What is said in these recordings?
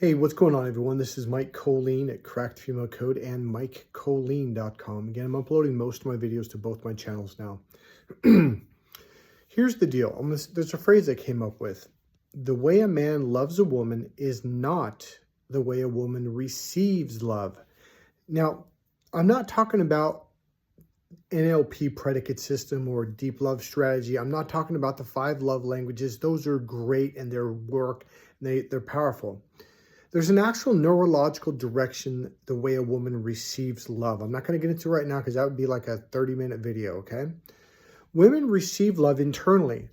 Hey, what's going on, everyone? This is Mike Kollin at Cracked Female Code and MikeKollin.com. Again, I'm uploading most of my videos to both my channels now. Here's the deal. There's a phrase I came up with. The way a man loves a woman is not the way a woman receives love. Now, I'm not talking about NLP predicate system or deep love strategy. I'm not talking about the 5 love languages. Those are great and their work. They're powerful. There's an actual neurological direction the way a woman receives love. I'm not going to get into it right now because that would be like a 30-minute video, okay? Women receive love internally.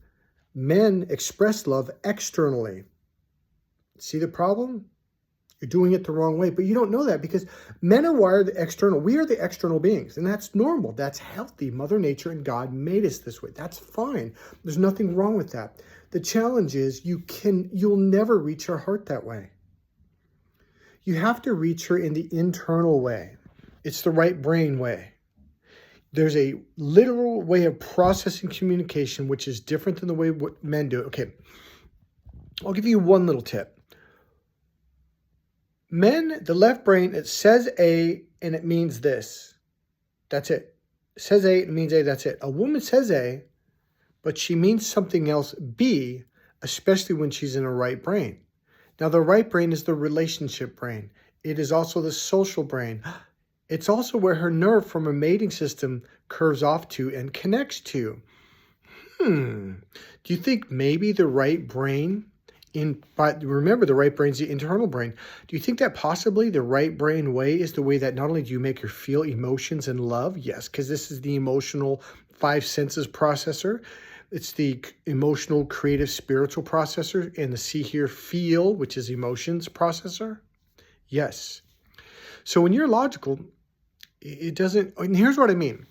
Men express love externally. See the problem? You're doing it the wrong way, but you don't know that because men are wired external. We are the external beings, and that's normal. That's healthy. Mother Nature and God made us this way. That's fine. There's nothing wrong with that. The challenge is you'll never reach her heart that way. You have to reach her in the internal way. It's the right brain way. There's a literal way of processing communication, which is different than the way what men do it. Okay, I'll give you one little tip. Men, the left brain, it says A and it means this. That's it. It says A, it means A, that's it. A woman says A, but she means something else B, especially when she's in her right brain. Now, the right brain is the relationship brain. It is also the social brain. It's also where her nerve from her mating system curves off to and connects to. Do you think maybe the right brain, but remember the right brain is the internal brain. Do you think that possibly the right brain way is the way that not only do you make her feel emotions and love? Yes, because this is the emotional 5 senses processor. It's the emotional, creative, spiritual processor, and the see, hear, feel, which is emotions processor. Yes. So when you're logical, it doesn't, and here's what I mean.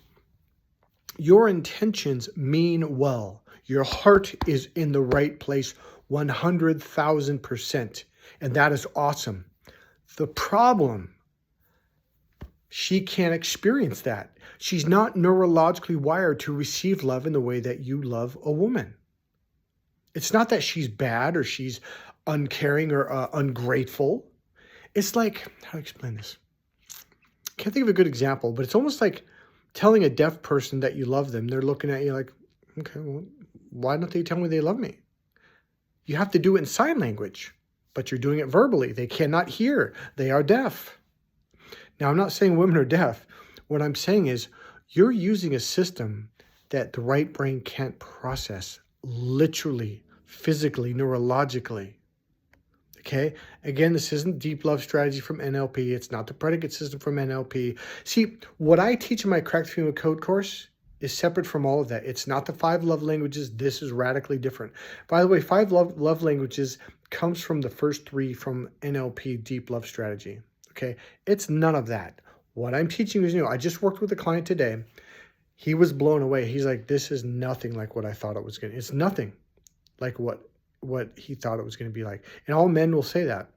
Your intentions mean well. Your heart is in the right place 100,000%. And that is awesome. The problem, she can't experience that. She's not neurologically wired to receive love in the way that you love a woman. It's not that she's bad or she's uncaring or ungrateful. It's like, how to explain this? I can't think of a good example, but it's almost like telling a deaf person that you love them. They're looking at you like, okay, well, why don't they tell me they love me? You have to do it in sign language, but you're doing it verbally. They cannot hear. They are deaf. Now, I'm not saying women are deaf. What I'm saying is you're using a system that the right brain can't process literally, physically, neurologically. Okay? Again, this isn't deep love strategy from NLP. It's not the predicate system from NLP. See, what I teach in my Cracked Female Code course is separate from all of that. It's not the 5 love languages. This is radically different. By the way, 5 love languages comes from the first 3 from NLP deep love strategy. Okay? It's none of that. What I'm teaching is new. I just worked with a client today. He was blown away. He's like, this is nothing like what I thought it was going to. It's nothing like what he thought it was going to be like. And all men will say that.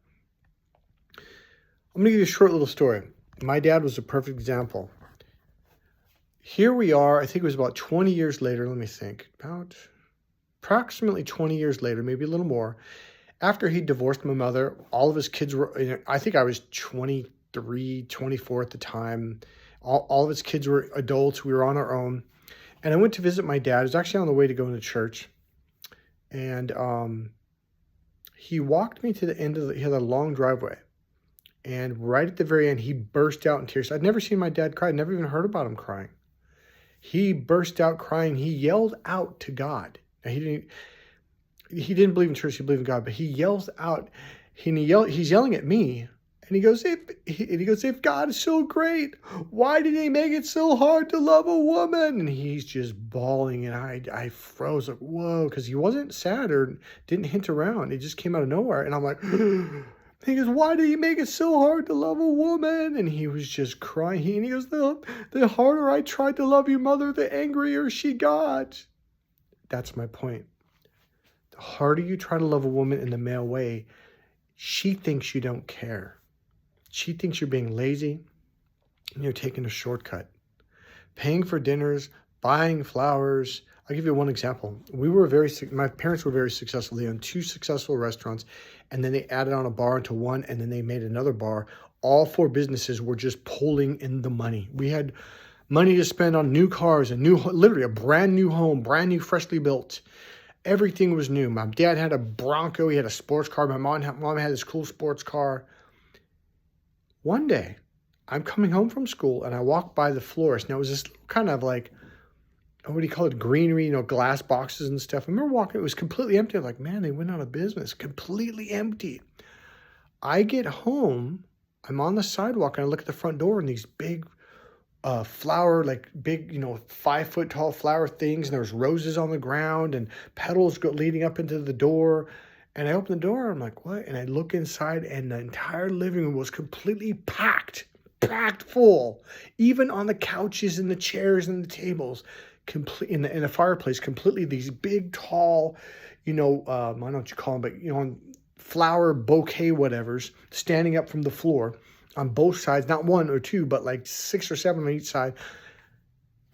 I'm going to give you a short little story. My dad was a perfect example. Here we are. I think it was about 20 years later. Let me think. About approximately 20 years later, maybe a little more. After he divorced my mother, all of his kids were, I think I was 23, 24 at the time. All of his kids were adults. We were on our own. And I went to visit my dad. I was actually on the way to go into church. And he walked me to the end he had a long driveway. And right at the very end, he burst out in tears. I'd never seen my dad cry. I'd never even heard about him crying. He burst out crying. He yelled out to God. Now, he didn't believe in church. He believed in God. But he yells out. He's yelling at me. And he goes, if God is so great, why did he make it so hard to love a woman? And he's just bawling. And I froze like, whoa, because he wasn't sad or didn't hint around. It just came out of nowhere. And I'm like, he goes, why did he make it so hard to love a woman? And he was just crying. And he goes, the harder I tried to love your mother, the angrier she got. That's my point. The harder you try to love a woman in the male way, she thinks you don't care. She thinks you're being lazy and you're taking a shortcut. Paying for dinners, buying flowers. I'll give you one example. My parents were very successful. They owned 2 successful restaurants, and then they added on a bar into one, and then they made another bar. All 4 businesses were just pulling in the money. We had money to spend on new cars, literally a brand new home, brand new, freshly built. Everything was new. My dad had a Bronco. He had a sports car. My mom had this cool sports car. One day, I'm coming home from school, and I walk by the florist. Now, it was this kind of like, what do you call it, greenery, glass boxes and stuff. I remember walking, it was completely empty. I'm like, man, they went out of business. Completely empty. I get home, I'm on the sidewalk, and I look at the front door, and these big flower, like big, 5-foot tall flower things, and there's roses on the ground and petals leading up into the door. And I open the door, I'm like, what? And I look inside, and the entire living room was completely packed full. Even on the couches and the chairs and the tables, in the fireplace, completely these big, tall, I don't know what you call them, but, flower bouquet whatevers standing up from the floor on both sides, not 1 or 2, but like 6 or 7 on each side.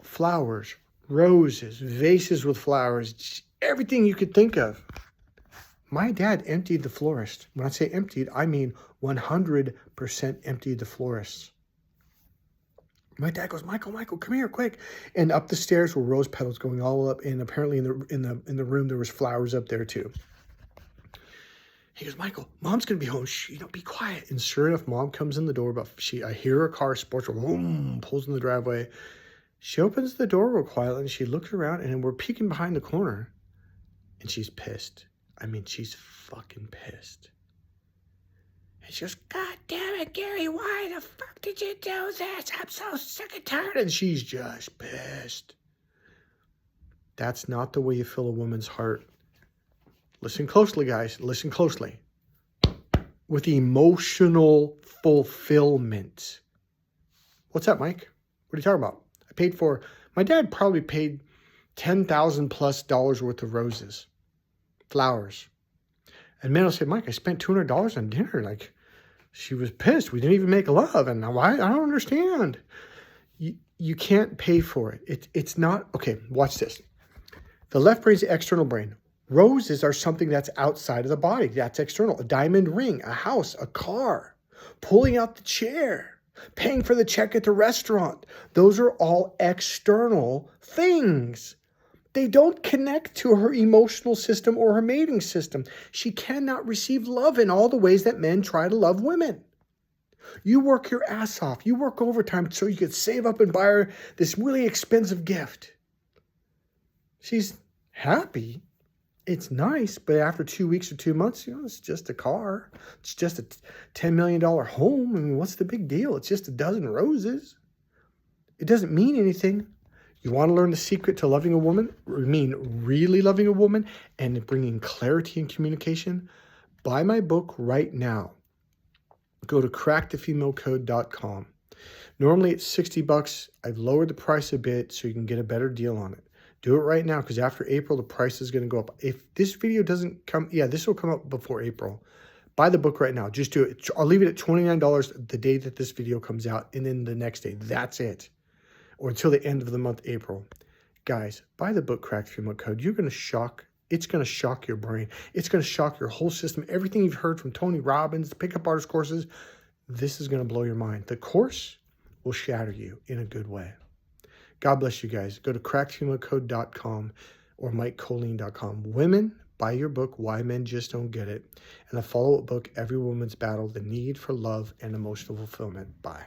Flowers, roses, vases with flowers, everything you could think of. My dad emptied the florist. When I say emptied, I mean 100% emptied the florist. My dad goes, Michael, come here, quick. And up the stairs were rose petals going all up, and apparently in the room there was flowers up there too. He goes, Michael, Mom's gonna be home. Shh, be quiet. And sure enough, Mom comes in the door. But I hear her car, sports car, boom, pulls in the driveway. She opens the door real quietly, and she looks around, and we're peeking behind the corner, and she's pissed. I mean, she's fucking pissed. And she goes, God damn it, Gary, why the fuck did you do this? I'm so sick and tired. And she's just pissed. That's not the way you fill a woman's heart. Listen closely, guys. Listen closely. With emotional fulfillment. What's that, Mike? What are you talking about? My dad probably paid $10,000+ worth of roses, flowers. And man, I said, Mike, I spent $200 on dinner. Like, she was pissed. We didn't even make love. And why? I don't understand. You can't pay for it. It's not. Okay, watch this. The left brain is the external brain. Roses are something that's outside of the body. That's external. A diamond ring, a house, a car, pulling out the chair, paying for the check at the restaurant. Those are all external things. They don't connect to her emotional system or her mating system. She cannot receive love in all the ways that men try to love women. You work your ass off. You work overtime so you could save up and buy her this really expensive gift. She's happy. It's nice, but after 2 weeks or 2 months, it's just a car. It's just a $10 million home. I mean, what's the big deal? It's just a dozen roses. It doesn't mean anything. You want to learn the secret to loving a woman? Really loving a woman and bringing clarity and communication? Buy my book right now. Go to crackthefemalecode.com. Normally it's $60. I've lowered the price a bit so you can get a better deal on it. Do it right now, because after April, the price is going to go up. If this video doesn't come, this will come up before April. Buy the book right now. Just do it. I'll leave it at $29 the day that this video comes out, and then the next day. That's it. Or until the end of the month, April. Guys, buy the book, Crack the Female Code. It's going to shock your brain. It's going to shock your whole system. Everything you've heard from Tony Robbins, the pickup artist courses, this is going to blow your mind. The course will shatter you in a good way. God bless you guys. Go to crackthefemalecode.com or MikeKollin.com. Women, buy your book, Why Men Just Don't Get It, and the follow-up book, Every Woman's Battle, The Need for Love and Emotional Fulfillment. Bye.